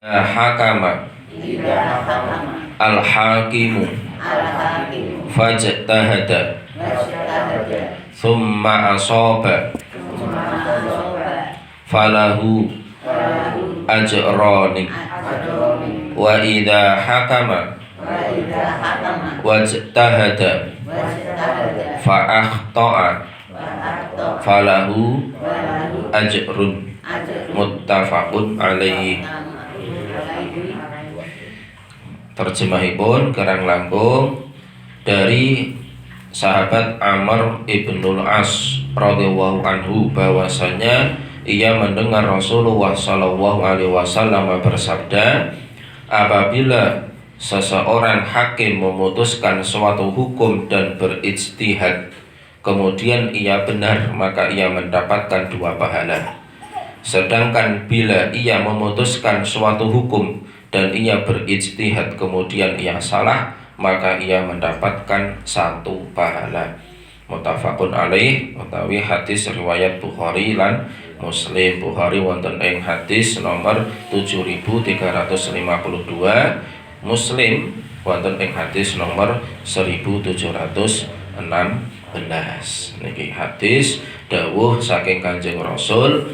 Hakama al-hakimu fajtahada thumma asaba falahu ajrani wa idha hakama wajtahada fa akhta'a falahu ajrun muttafaqun alaihi. Terjemahipun kerang langkung dari sahabat Amr ibnul As radhiyallahu anhu bahwasanya ia mendengar Rasulullah sallallahu alaihi wasallam bersabda, apabila seseorang hakim memutuskan suatu hukum dan berijtihad kemudian ia benar, maka ia mendapatkan 2 pahala. Sedangkan bila ia memutuskan suatu hukum dan ia berijtihad kemudian ia salah, maka ia mendapatkan 1 pahala. Muttafaqun alaih, utawi hadis riwayat Bukhari lan Muslim. Bukhari wonten ing hadis nomor 7352, Muslim wonten ing hadis nomor 1716. Niki hadis dawuh saking Kanjeng Rasul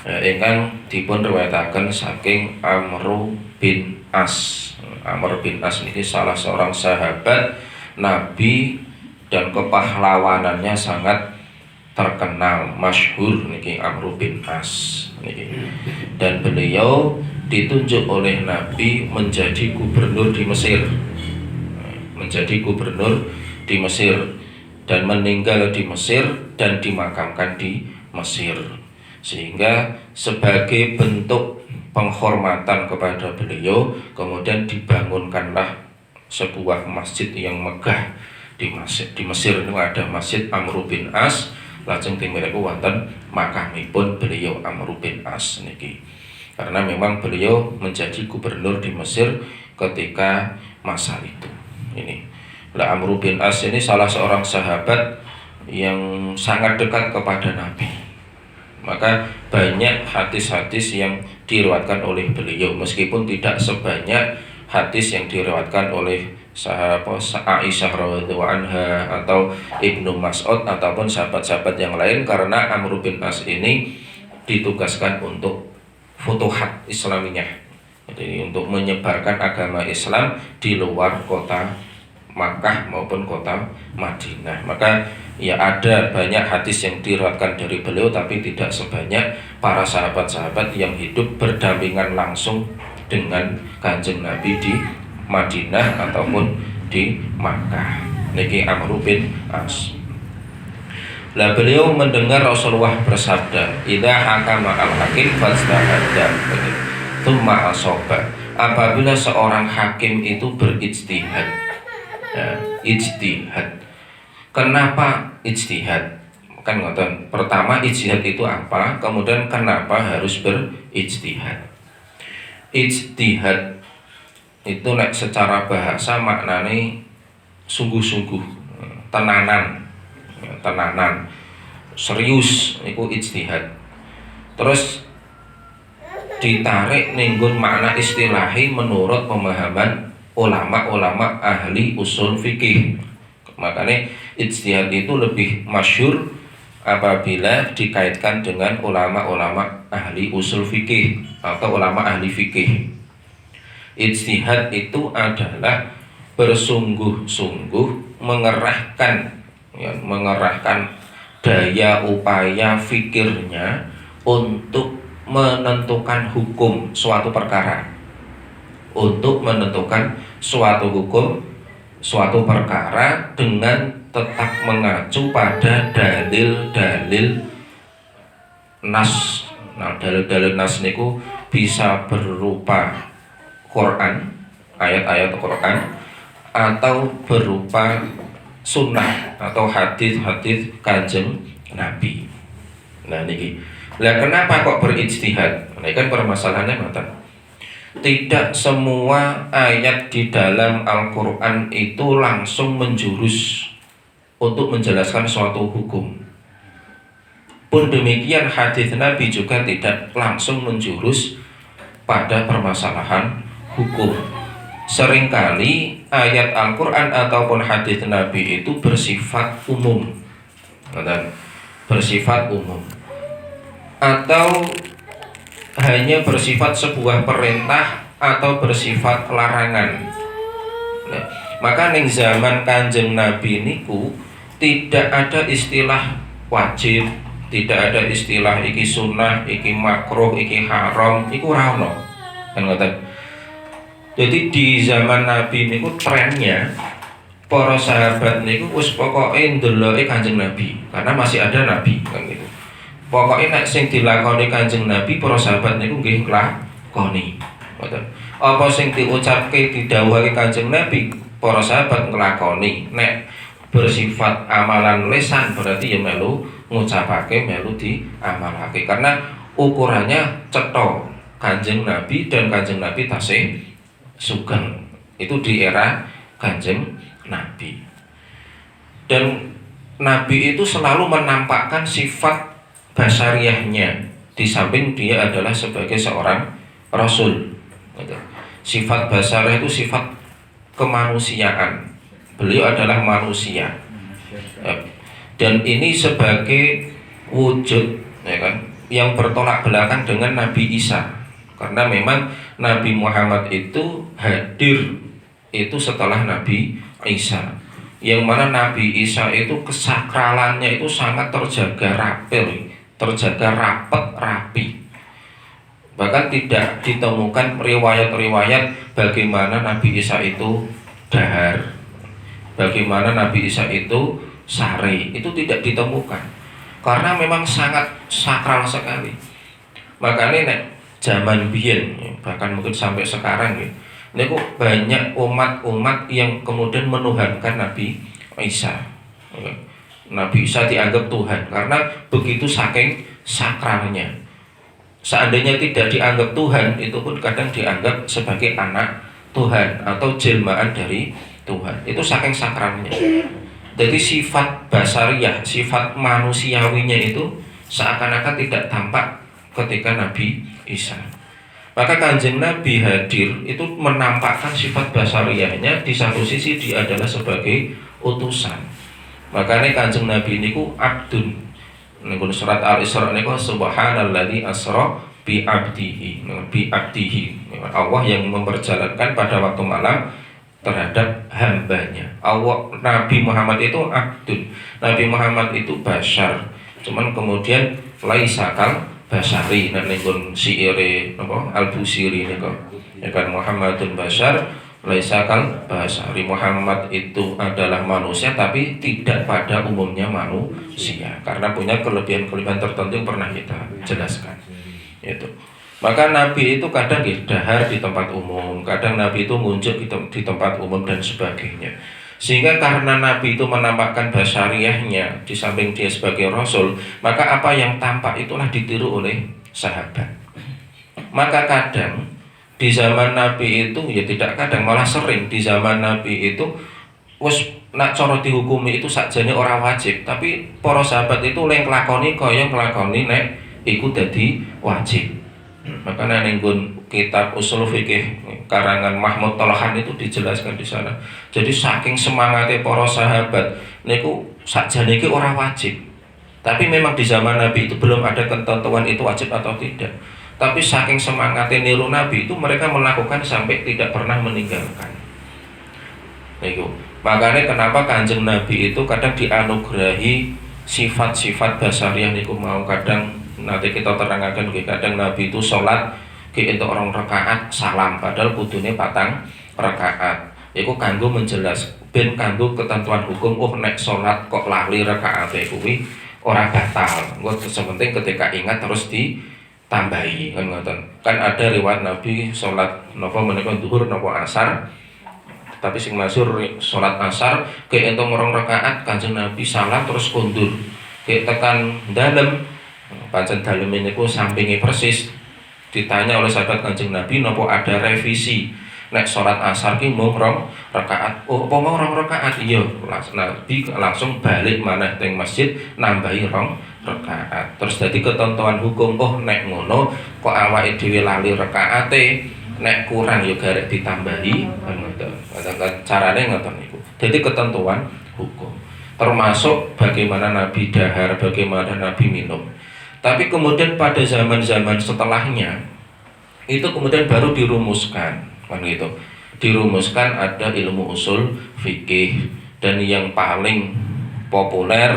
ingkang dipun riwayataken saking Amr bin As. Amr bin As niki salah seorang sahabat Nabi dan kepahlawanannya sangat terkenal, masyhur niki Amr bin As niki. Dan beliau ditunjuk oleh Nabi menjadi gubernur di Mesir. Menjadi gubernur di Mesir dan meninggal di Mesir dan dimakamkan di Mesir. Sehingga sebagai bentuk penghormatan kepada beliau kemudian dibangunkanlah sebuah masjid yang megah di Mesir itu ada Masjid Amr bin As. Lajeng timiriku wonten makamipun beliau Amr bin As niki. Karena memang beliau menjadi gubernur di Mesir ketika masa itu. Ini lah Amr bin As ini salah seorang sahabat yang sangat dekat kepada Nabi. Maka banyak hadis-hadis yang diriwayatkan oleh beliau, meskipun tidak sebanyak hadis yang diriwayatkan oleh sahabat Aisyah radhiyallahu anha atau Ibnu Mas'ud ataupun sahabat-sahabat yang lain, karena Amr bin As ini ditugaskan untuk futuhat Islamiyah, jadi untuk menyebarkan agama Islam di luar kota Makkah maupun kota Madinah. Maka ya ada banyak hadis yang diriwayatkan dari beliau, tapi tidak sebanyak para sahabat-sahabat yang hidup berdampingan langsung dengan Kanjeng Nabi di Madinah ataupun di Makkah. Niki Amr bin As. Lah beliau mendengar Rasulullah bersabda, "Idza hakama al-hakim fastahadda." Tsumma asaba. Apabila seorang hakim itu berijtihad. Ya, ijtihad. Kenapa ijtihad? Kan ngoten. Pertama ijtihad itu apa? Kemudian kenapa harus berijtihad? Ijtihad itu secara bahasa maknane sungguh-sungguh, tenanan, serius iku ijtihad. Terus ditarik ninggun makna istilahi menurut pemahaman ulama-ulama ahli usul fikih. Makanya ijtihad itu lebih masyhur apabila dikaitkan dengan ulama-ulama ahli usul fikih atau ulama ahli fikih. Ijtihad itu adalah bersungguh-sungguh mengerahkan daya upaya fikirnya untuk menentukan hukum suatu perkara, untuk menentukan suatu hukum, suatu perkara dengan tetap mengacu pada dalil-dalil nas. Nah, dalil-dalil nas niku bisa berupa Quran, ayat-ayat Quran, atau berupa sunnah atau hadis-hadis Kanjeng Nabi. Nah niki. Lah kenapa kok berijtihad? Nah, kan permasalahannya ngoten. Tidak semua ayat di dalam Al-Quran itu langsung menjurus untuk menjelaskan suatu hukum. Pun demikian hadis Nabi juga tidak langsung menjurus pada permasalahan hukum. Seringkali ayat Al-Quran ataupun hadis Nabi itu bersifat umum, bersifat umum, atau hanya bersifat sebuah perintah atau bersifat larangan. Nah, maka ning zaman Kanjeng Nabi niku tidak ada istilah wajib, tidak ada istilah iki sunnah, iki makruh, iki haram, iku ora ono. Kan ngoten. Jadi di zaman Nabi niku trennya para sahabat niku wis pokoke ndeloke Kanjeng Nabi, karena masih ada Nabi kan gitu. Pokoke nek sing dilakoni Kanjeng Nabi para sahabat niku nggih nglakoni. Ngoten. Apa sing diucapke didhawuhake Kanjeng Nabi para sahabat nglakoni. Nek bersifat amalan lisan berarti ya melu ngucapake, melu diamalake, karena ukurannya cetha Kanjeng Nabi dan Kanjeng Nabi tasih sugeng. Itu di era Kanjeng Nabi. Dan Nabi itu selalu menampakkan sifat basariahnya, di samping dia adalah sebagai seorang rasul. Sifat basariah itu sifat kemanusiaan. Beliau adalah manusia. Dan ini sebagai wujud, ya kan, yang bertolak belakang dengan Nabi Isa. Karena memang Nabi Muhammad itu hadir itu setelah Nabi Isa, yang mana Nabi Isa itu kesakralannya itu sangat terjaga rapel, terjaga rapi. Bahkan tidak ditemukan riwayat-riwayat bagaimana Nabi Isa itu dahar, bagaimana Nabi Isa itu sare, itu tidak ditemukan. Karena memang sangat sakral sekali. Makanya nek zaman biyen, bahkan mungkin sampai sekarang ya, ini kok banyak umat-umat yang kemudian menuhankan Nabi Isa. Nabi Isa dianggap Tuhan karena begitu saking sakralnya. Seandainya tidak dianggap Tuhan, itu pun kadang dianggap sebagai anak Tuhan atau jelmaan dari Tuhan. Itu saking sakralnya. Jadi sifat basariah, sifat manusiawinya itu seakan-akan tidak tampak ketika Nabi Isa. Maka Kanjeng Nabi hadir itu menampakkan sifat basariahnya, di satu sisi dia adalah sebagai utusan. Makanya Kanjeng Nabi niku abdun. Niku surat Al-Isra niku subhanalladzi asra bi abdihi. Allah yang memperjalankan pada waktu malam terhadap hambanya. Allah, Nabi Muhammad itu abdun. Nabi Muhammad itu bashar. Cuman kemudian laisakal basari, nek niku syiire napa Al-Busiri niku, ya kan, Muhammadun bashar laisakal basari. Muhammad itu adalah manusia tapi tidak pada umumnya manusia, karena punya kelebihan-kelebihan tertentu yang pernah kita jelaskan. Itu. Maka Nabi itu kadang dahar di tempat umum, kadang Nabi itu muncul di tempat umum dan sebagainya. Sehingga karena Nabi itu menampakkan basariahnya, di samping dia sebagai Rasul, maka apa yang tampak itulah ditiru oleh sahabat. Maka kadang di zaman Nabi itu, ya tidak kadang, malah sering di zaman Nabi itu wis nak cara dihukumi itu sakjane ora wajib, tapi para sahabat itu leng nglakoni kaya nglakoni nek iku dadi wajib. Maka ning kitab Ushul Fikih karangan Mahmud Tolhan itu dijelaskan di sana. Jadi saking semangatnya para sahabat niku sakjane iki ora wajib. Tapi memang di zaman Nabi itu belum ada ketentuan itu wajib atau tidak. Tapi saking semangatnya niru Nabi itu mereka melakukan sampai tidak pernah meninggalkan. Niku. Makanya kenapa Kanjeng Nabi itu kadang dianugerahi sifat-sifat basariah niku mau, kadang nanti kita terangkan, kadang Nabi itu sholat untuk orang rakaat salam, padahal kudune patang rakaat. Iku kanggo menjelas, ben kanggo ketentuan hukum. Oh nek sholat kok lali rakaate kuwi ora batal. Engko sementing ketika ingat terus ditambahi, kan ngoten. Kan ada riwayat Nabi sholat napa menika zuhur napa asar, tapi sing masyhur sholat asar ke entung orang rakaat, Kanjeng Nabi salam terus kondur. Ke tekan dalem, pancen dalem niku sampinge persis. Ditanya oleh sahabat Kanjeng Nabi, nopo ada revisi nek sholat asar ki mung rong rakaat. Oh, apa mau rong rakaat? Iya. Nabi langsung balik maneh teng masjid nambahi rong rakaat. Terus dadi ketentuan hukum, oh nek ngono kok awake dhewe lali rakaate, nek kurang ya garek ditambahi kan ngoten. Carane ngoten niku. Dadi ketentuan hukum. Termasuk bagaimana Nabi dahar, bagaimana Nabi minum. Tapi kemudian pada zaman-zaman setelahnya itu kemudian baru dirumuskan kan gitu. Dirumuskan ada ilmu usul fikih, dan yang paling populer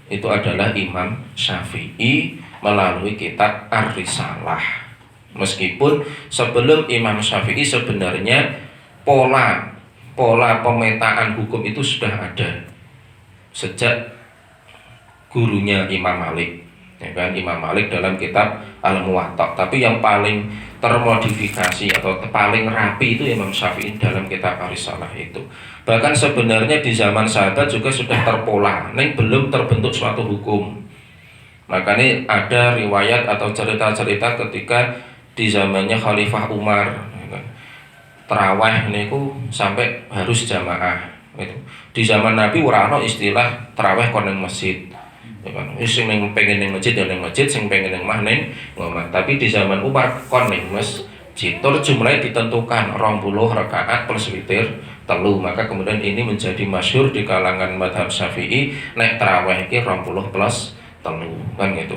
itu adalah Imam Syafi'i melalui kitab Ar-Risalah. Meskipun sebelum Imam Syafi'i sebenarnya pola pemetaan hukum itu sudah ada sejak gurunya Imam Malik, ya kan, Imam Malik dalam kitab Al-Muwatta. Tapi yang paling termodifikasi atau paling rapi itu Imam Syafi'i dalam kitab Ar-Risalah itu. Bahkan sebenarnya di zaman sahabat juga sudah terpola, neng belum terbentuk suatu hukum. Makanya ada riwayat atau cerita-cerita ketika di zamannya Khalifah Umar, ya kan, terawih niku sampai harus jamaah. Gitu. Di zaman Nabi ora ana istilah terawih kon ning masjid. Ya kan, sing pengen ning masjid ya ning masjid, sing pengen ning omah ning omah. Tapi di zaman Umar kon ning masjid. Terus jumlahnya ditentukan 20 rakaat plus witir telu. Maka kemudian ini menjadi masyhur di kalangan mazhab Syafi'i, nek tarawih iki 20 plus telu kan gitu.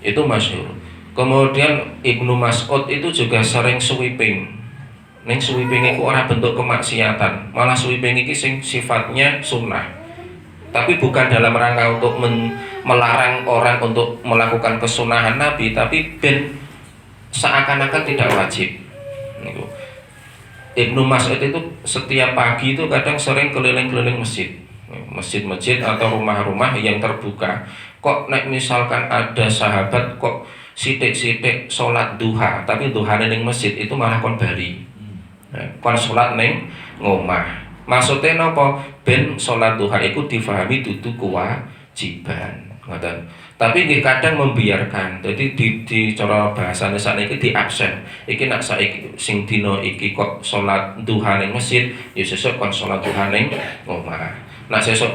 Itu masyhur. Kemudian Ibnu Mas'ud itu juga sering sweeping. Ning sweeping iku ora bentuk kemaksiatan, malah sweeping iki sing sifatnya sunnah. Tapi bukan dalam rangka untuk melarang orang untuk melakukan kesunahan Nabi, tapi ben seakan-akan tidak wajib. Ibnu Mas'ud itu setiap pagi itu kadang sering keliling-keliling masjid-masjid atau rumah-rumah yang terbuka. Kok nek misalkan ada sahabat kok sithik-sithik sholat duha, tapi duhane ning masjid itu malah kon bali. Kon sholat ning ngomah. Maksudnya napa? Ben sholat duha itu difahami dudu kewajiban, ngoten. Tapi nggih kadang membiarkan. Jadi di cara bahasane sakniki di absen. Iki nak saiki sing dina iki kok sholat duha ning masjid, ya sesuk kon sholat duha ning ngomah. Nak sesuk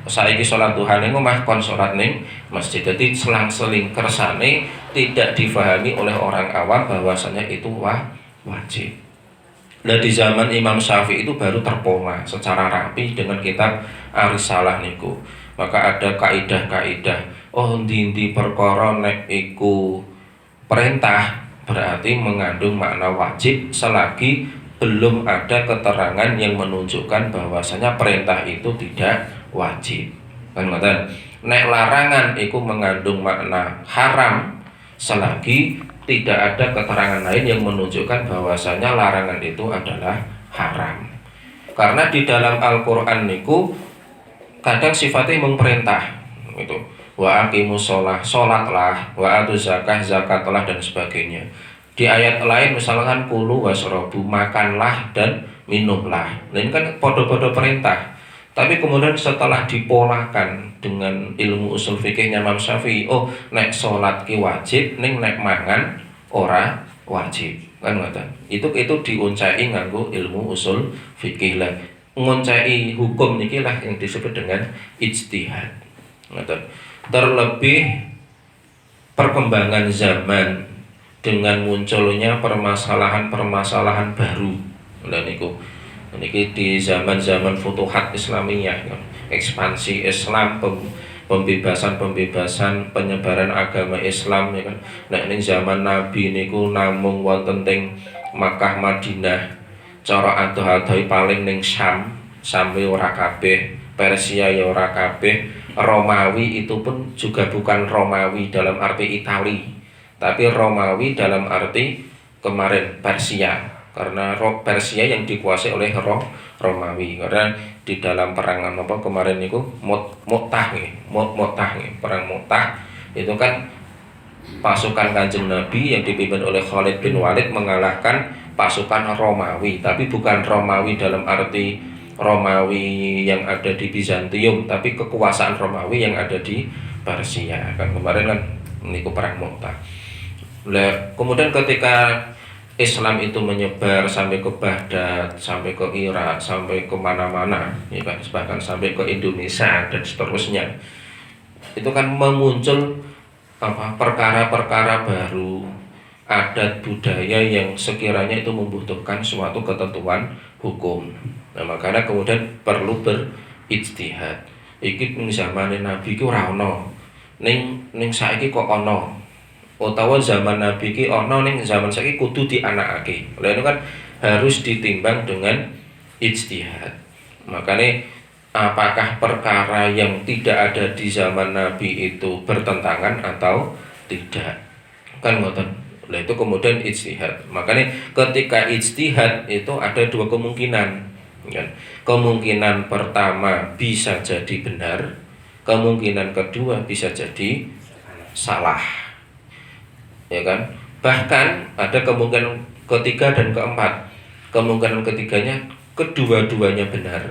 saiki sholat duha ning omah, kon sholat ning masjid. Jadi selang-seling kersane tidak difahami oleh orang awam bahwasanya itu wajib. Nah di zaman Imam Syafi'i itu baru terpola secara rapi dengan kitab Ar-Risalah niku. Maka ada kaidah-kaidah. Oh ndi-ndi perkara nek iku perintah berarti mengandung makna wajib selagi belum ada keterangan yang menunjukkan bahwasanya perintah itu tidak wajib. Kan ngoten. Nek larangan iku mengandung makna haram selagi tidak ada keterangan lain yang menunjukkan bahwasanya larangan itu adalah haram. Karena di dalam Al-Qur'an niku kadang sifatnya memperintah gitu. Wa aqimus shalah, salatlah, wa atuz zakah, zakatlah dan sebagainya. Di ayat lain misalkan kulu wasrobu, makanlah dan minumlah. Nah, ini kan podo-podo perintah. Tapi kemudian setelah dipolakan dengan ilmu usul fikihnya Imam Syafi'i, oh nek sholat ki wajib, nek mangan ora wajib, kan ngoten. Itu diuncai nganggo ilmu usul fikih lah. Nguncai hukum niki lah yang disebut dengan ijtihad. Ngoten. Terlebih perkembangan zaman dengan munculnya permasalahan-permasalahan baru. Lha niku niki di zaman-zaman Futuhat Islamiyah, ekspansi Islam, pembebasan penyebaran agama Islam, ya kan. Nek ning zaman Nabi niku namung wonten teng Makkah Madinah, cara adoh-adohi paling ning Syam ora kabeh, Persia ya ora kabeh, Romawi itu pun juga bukan Romawi dalam arti Itali, tapi Romawi dalam arti kemarin Persia. Karena Persia yang dikuasai oleh Romawi. Karena di dalam perang apa kemarin itu Mu'tah perang Mu'tah itu kan pasukan Kanjeng Nabi yang dipimpin oleh Khalid bin Walid mengalahkan pasukan Romawi, tapi bukan Romawi dalam arti Romawi yang ada di Bizantium, tapi kekuasaan Romawi yang ada di Persia. Kan kemarin kan niku perang Mu'tah. Kemudian ketika Islam itu menyebar sampai ke Baghdad, sampai ke Irak, sampai ke mana-mana, ya kan, bahkan sampai ke Indonesia dan seterusnya. itu kan memuncul perkara-perkara baru, adat budaya yang sekiranya itu membutuhkan suatu ketentuan hukum. Nah, makanya kemudian perlu berijtihad. Iki ning zamane Nabi ki ora ana. Ning saiki kok ana. Utawa zaman Nabi ki ana ning zaman saiki kudu dianakake. Lha itu kan harus ditimbang dengan ijtihad. Makanya apakah perkara yang tidak ada di zaman Nabi itu bertentangan atau tidak? Kan ngoten. Nah itu kemudian ijtihad. Makanya ketika ijtihad itu ada dua kemungkinan, kan? Kemungkinan pertama bisa jadi benar, kemungkinan kedua bisa jadi salah, ya kan? Bahkan ada kemungkinan ketiga dan keempat. Kemungkinan ketiganya kedua-duanya benar.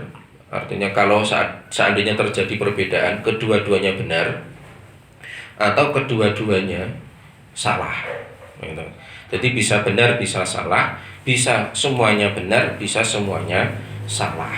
Artinya kalau seandainya terjadi perbedaan, kedua-duanya benar atau kedua-duanya salah. Jadi bisa benar, bisa salah, bisa semuanya benar, bisa semuanya salah.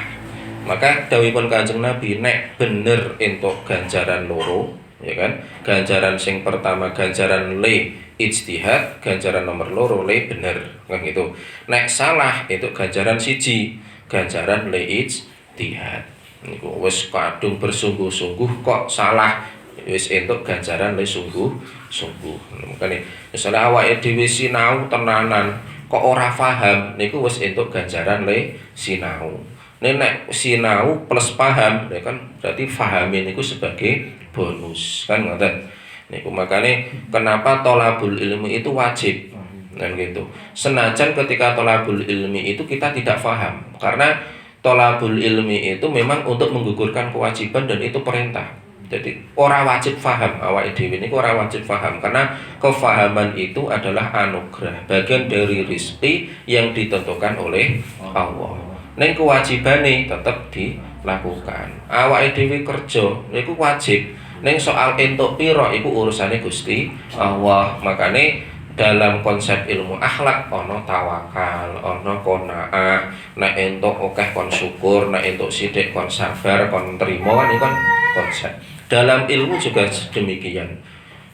Maka dawuhipun Kanjeng Nabi, nek bener entuk ganjaran loro, ya kan? Ganjaran sing pertama ganjaran le ijtihad, ganjaran nomor loro le bener, kan gitu. Nek salah itu ganjaran siji, ganjaran le ijtihad. Niku wis kadung bersungguh-sungguh kok salah, wis entuk ganjaran le sungguh-sungguh. Makane misalnya awake dhewe sinau tenanan kok ora paham, niku wis entuk ganjaran le sinau. Nek sinau plus paham, ya kan berarti pahami niku sebagai bonus, kan ngoten. Niku makane kenapa thalabul ilmi itu wajib. Dan gitu. Senajan ketika thalabul ilmi itu kita tidak paham, karena thalabul ilmi itu memang untuk menggugurkan kewajiban dan itu perintah. Jadi ora wajib paham, awake dhewe niku ora wajib paham, karena kefahaman itu adalah anugerah, bagian dari rizki yang ditentukan oleh Allah. Ning kewajibane tetap dilakukan. Awake dhewe kerja niku wajib. Ning soal entuk pira iku urusane Gusti Allah. Makane dalam konsep ilmu akhlak ana tawakal, ana qanaah, nek entuk akeh kon syukur, nek entuk sithik kon sabar, kon trima, kan iku kan konsep. Dalam ilmu juga demikian.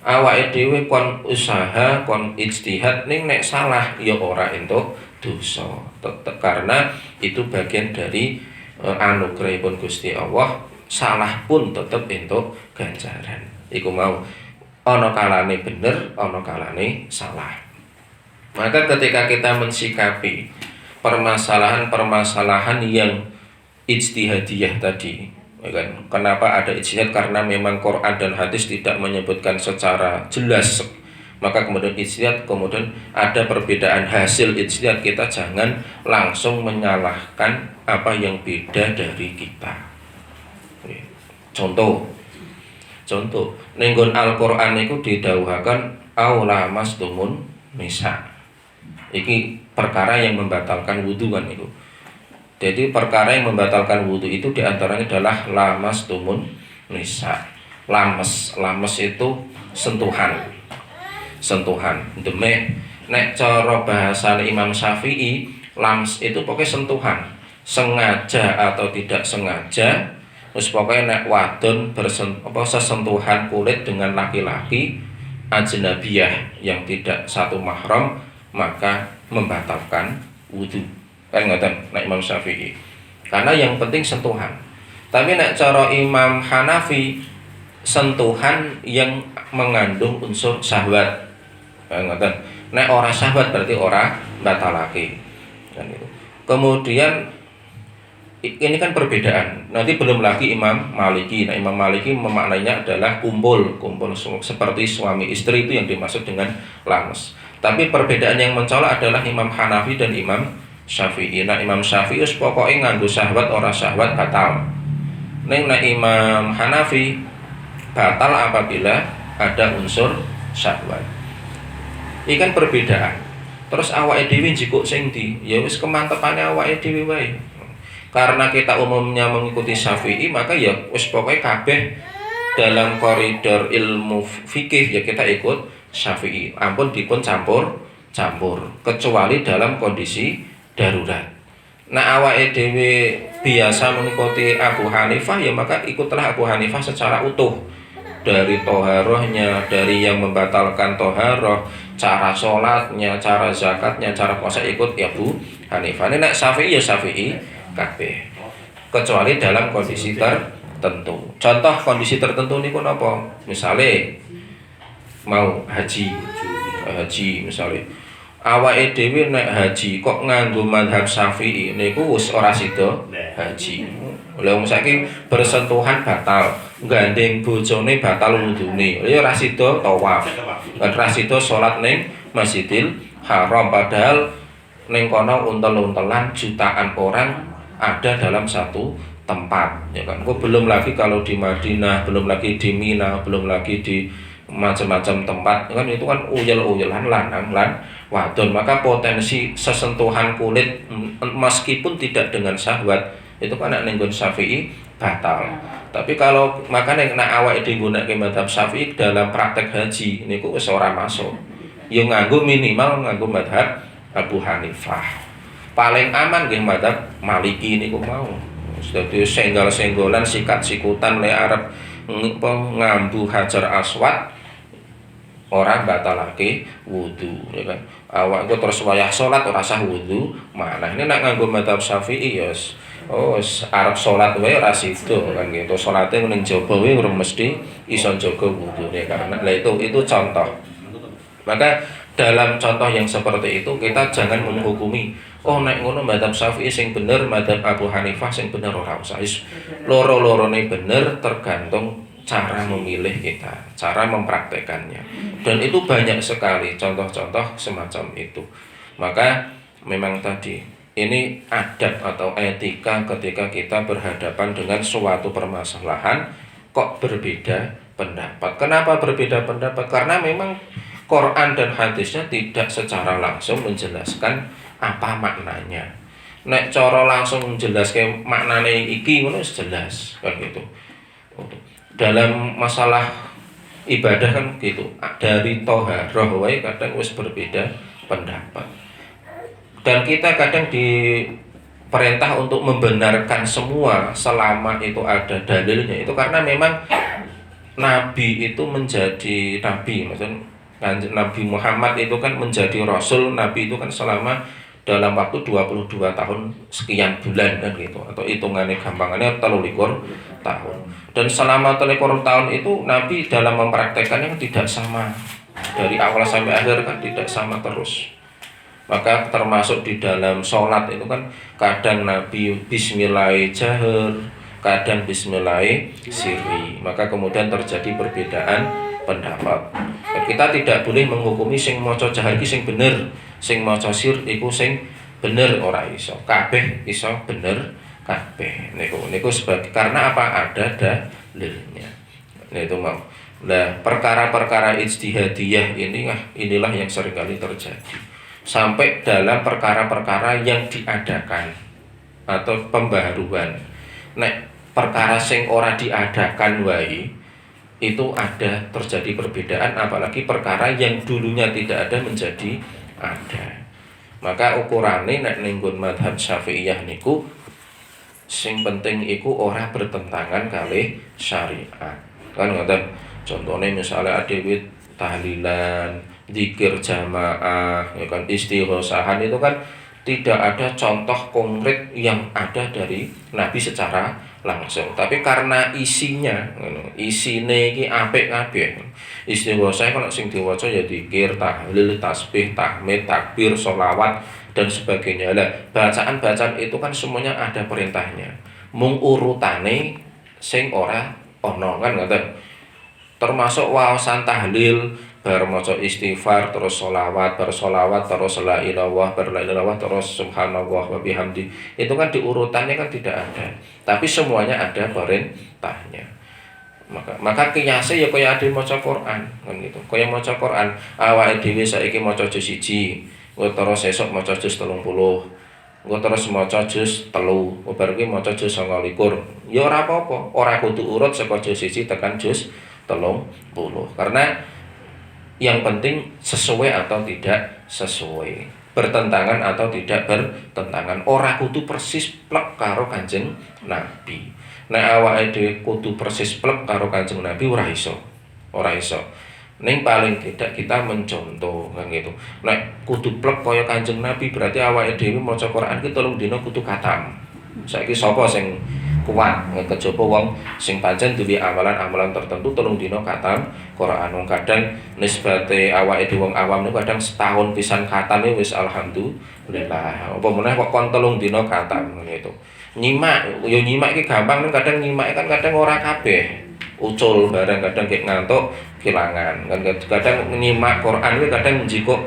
Awake dhewe kon usaha, kon ijtihad, ning nek salah ya ora entuk dosa. Karena itu bagian dari anugerahipun Gusti Allah. Salah pun tetep entuk ganjaran. Iku mau ana kalane bener, ana kalane salah. Maka ketika kita mensikapi permasalahan-permasalahan yang ijtihadiyah tadi, ya kan? Kenapa ada ijtihad? Karena memang Quran dan hadis tidak menyebutkan secara jelas. Maka kemudian ijtihad, kemudian ada perbedaan hasil ijtihad, kita jangan langsung menyalahkan apa yang beda dari kita. Contoh nenggon Al-Qur'an itu didhawuhaken aula masdumun nisa. Iki perkara yang membatalkan wudu kan itu. Jadi perkara yang membatalkan wudu itu diantaranya adalah lamasdumun nisa. Lames itu sentuhan. Demek nek cara bahasa Imam Syafi'i, lams itu pokoknya sentuhan, sengaja atau tidak sengaja. Terus pokoknya nek wadon sesentuhan kulit dengan laki-laki ajnabiyah yang tidak satu mahram, maka membatalkan wudu. Kan ngoten nek Imam Syafi'i. Karena yang penting sentuhan. Tapi nek cara Imam Hanafi, sentuhan yang mengandung unsur syahwat. Kan ngoten. Nek ora syahwat berarti ora batalake. Kan itu. Kemudian ini kan perbedaan. Nanti belum lagi Imam Maliki. Nah, Imam Maliki memaknainya adalah kumpul seperti suami istri, itu yang dimaksud dengan lames. Tapi perbedaan yang mencolok adalah Imam Hanafi dan Imam Syafi'i. Nah, Imam Syafi'i pokoknya nganggo syahwat ora syahwat batal. Ning nek Imam Hanafi batal apabila ada unsur syahwat. Ini kan perbedaan. Terus awake dhewe njikuk sing ndi? Ya wis kemantepane awake dhewe wae. Karena kita umumnya mengikuti Syafi'i, maka ya wis pokoknya kabeh dalam koridor ilmu fikih ya kita ikut Syafi'i. Ampun dipun campur, kecuali dalam kondisi darurat. Nah, awake dhewe biasa mengikuti Abu Hanifah ya maka ikutlah Abu Hanifah secara utuh. dari toharohnya, dari yang membatalkan toharoh, cara sholatnya, cara zakatnya, cara puasa ikut ya Bu Hanifah. Ini nek Syafi'i ya Syafi'i kabeh. Kecuali dalam kondisi tertentu. Contoh kondisi tertentu niku napa? Misale mau haji misalnya awake dhewe nek haji kok nganggo mazhab Syafi'i niku wis ora sida haji. Lha wong saiki bersentuhan batal, gandeng bojone batal wudune. Ya ora sida tawaf. Lan ora sida salat ning Masjidil Haram padahal ning kono untel-untelan jutaan orang ada dalam satu tempat ya kan. Kok belum lagi kalau di Madinah, belum lagi di Mina, belum lagi di macam-macam tempat kan, itu kan uyel-uyelan lanang lan wadon, maka potensi sesentuhan kulit meskipun tidak dengan syahwat itu kan nek ning Syafi'i batal. Tapi kalau makanya nek awake dhewe nggunakake mazhab Syafi'i dalam praktek haji niku wis ora masuk. Ya nganggo minimal nganggo mazhab Abu Hanifah. Paling aman nggih mazhab Maliki niku mau. Dadi senggol-senggolan sikat-sikutan le arep ngambu Hajar Aswad orang batalake wudu ya kan. Awakku terus wayah salat ora sah wudu, mana ini nek nganggo mazhab Syafi'i ya arep salat wae ora sida kan gitu. Salate ning jaba wae urung mesti iso jaga wudune karena itu contoh. Maka dalam contoh yang seperti itu kita jangan menghukumi oh nek ngono mazhab Syafi'i sing bener, mazhab Abu Hanifah sing bener, ora usah. Loro-lorone bener tergantung cara memilih kita, cara mempraktekannya. Dan itu banyak sekali contoh-contoh semacam itu. Maka memang tadi ini adab atau etika ketika kita berhadapan dengan suatu permasalahan kok berbeda pendapat. Kenapa berbeda pendapat? Karena memang Quran dan hadisnya tidak secara langsung menjelaskan apa maknanya. Nek cara langsung menjelaskan maknanya iki ngono jelas kan gitu. Dalam masalah ibadah kan gitu, dari toharoh wae kadang wis berbeda pendapat. Dan kita kadang diperintah untuk membenarkan semua selama itu ada dalilnya. Itu karena memang Nabi itu menjadi Nabi, maksudnya Nabi Muhammad itu kan menjadi Rasul, Nabi itu kan selama dalam waktu 22 tahun sekian bulan kan gitu, atau hitungannya gampangannya 23 tahun. Dan selama 23 tahun itu Nabi dalam mempraktekannya tidak sama dari awal sampai akhir kan tidak sama terus. Maka termasuk di dalam sholat itu kan kadang Nabi bismillah jahar, kadang bismillah sirri. Maka kemudian terjadi perbedaan pendapat. Kita tidak boleh menghukumi sing maca jahar iki sing bener, sing maca sir iku sing bener, ora iso. Kabeh iso bener kabeh. Niku sebagai karena apa? Ada dalilnya. Nah itu mau. Nah, perkara-perkara ijtihadiyah inilah yang seringkali terjadi. Sampai dalam perkara-perkara yang diadakan atau pembaharuan. Nek perkara sing ora diadakan wae itu ada terjadi perbedaan, apalagi perkara yang dulunya tidak ada menjadi ada. Maka ukurane nek ning nggon mazhab Syafi'iyah niku sing penting iku ora bertentangan kalih syariat. Kan ngoten. Contohnya misalnya adewe tahlilan, zikir jamaah, ya kan istighosahan itu kan tidak ada contoh konkret yang ada dari Nabi secara langsung. Tapi karena isine iki apik kabeh. Istighosahe kalau sing diwaca ya zikir, tahlil, tasbih, tahmid, takbir, sholawat dan sebagainya. Lah, bacaan-bacaan itu kan semuanya ada perintahnya. Mung urutane sing ora ana kan ngoten. Termasuk wawasan tahlil, bar maca istighfar, terus sholawat, bar sholawat, terus la ilallah, bar la ilallah, terus subhanallah wa bihamdi. Itu kan diurutannya kan tidak ada. Tapi semuanya ada perintahnya. Maka kiase ya kaya ade maca Quran kan gitu. Kaya maca Quran, awake dhewe saiki maca juz 1, engko terus sesuk maca juz 30. Engko terus maca juz 3, bar kuwi maca juz 29. Ya ora apa-apa, ora kudu urut saka juz 1 tekan juz 30. Karena yang penting sesuai atau tidak sesuai, bertentangan atau tidak bertentangan. Ora kudu persis plek karo Kanjeng Nabi. Nek awake dhewe kudu persis plek karo Kanjeng Nabi ora iso. ora iso. Ning paling tidak kita mencontoh kan gitu. Nek kudu plek kaya Kanjeng Nabi berarti awake dhewe maca Quran ki 3 dina kudu khatam. Saiki sapa sing kuat kejaba wong sing pancen duwe amalan-amalan tertentu 3 dina khatam Quran. Wong kadang nisbate awake dhewe wong awam niku kadang setahun pisan khatam wis alhamdulillah. Apa meneh kok kon 3 dina khatam gitu. Nyimak iki gampang ning kadang nyimak kan kadang ora kabeh. Ucul barang kadang kayak ngantuk kehilangan kan kadang nyimak Quran itu kadang njikuk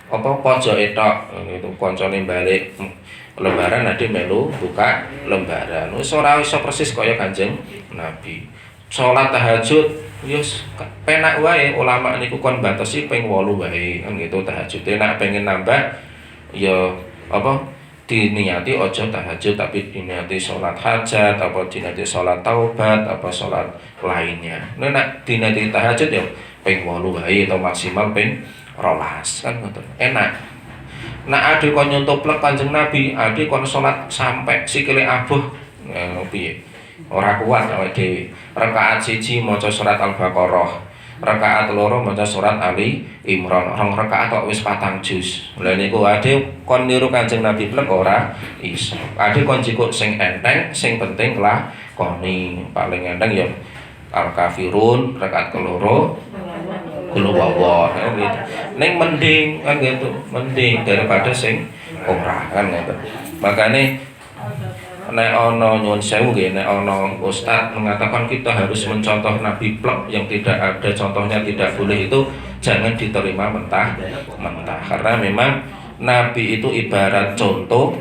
apa pojok etok gitu koncone balik lembaran ade melu buka lembaran wis ora iso persis kaya Kanjeng Nabi. Salat tahajud wis penak wae ulama niku kon batasi ping 8 wae kan gitu tahajud. Nek pengen nambah ya apa diniati ojo tahajud tapi diniati sholat hajat apa diniati sholat taubat apa sholat lainnya. Nek diniati tahajud ya ping 8 wae atau maksimal ping 12 kan ngoten. Enak. Nek ade kon nyontoplek Kanjeng Nabi, ade kon sholat sampai sikile abuh piye? Ora kuat awake dhewe. Rakaat 1 maca surat Al-Baqarah. Rakaat 2 maca surat Ali Imran. Rong rakaat kok wis 4 juz. Lha niku ade kon niru Kanjeng Nabi plek ora iso. Ade kon jikuk sing enteng, sing penting lakoni. Paling enteng ya Al-Kafirun rakaat keloro. Kula wawa gitu. Ning mending kan gitu. Mending daripada sing ora kan gitu. Makane nek ana nyuwun sewu nggih nek ana ustaz mengatakan kita harus mencontoh Nabi plek yang tidak ada contohnya tidak boleh itu jangan diterima mentah karena memang Nabi itu ibarat contoh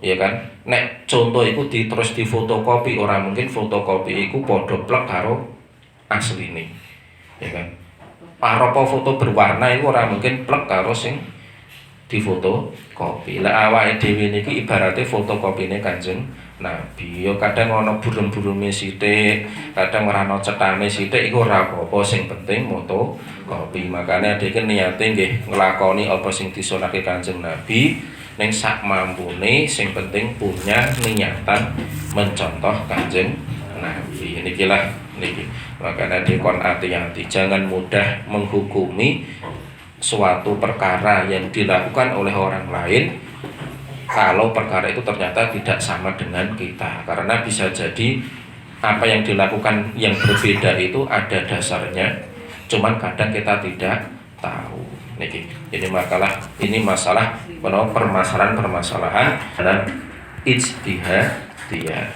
ya kan nek contoh itu terus difotokopi orang mungkin fotokopi itu padha plek karo asline ya kan paropo foto berwarna itu orang mungkin plek karo sing di foto kopi. Lah awake dhewe niki ibarate fotokopine Kanjeng Nabi. Ya kadang ana burung-burunge sithik, kadang ora ana cetane sithik iku ora apa-apa, sing penting moto kopi. Makane adike niate nggih nglakoni apa sing disunahke Kanjeng Nabi ning sak mampune, sing penting punya niatan mencontoh Kanjeng Nabi. Nikilah niki. Makane dikon hati-hati jangan mudah menghukumi suatu perkara yang dilakukan oleh orang lain kalau perkara itu ternyata tidak sama dengan kita karena bisa jadi apa yang dilakukan yang berbeda itu ada dasarnya cuman kadang kita tidak tahu ini masalah permasalahan dalam ijtihadiyah.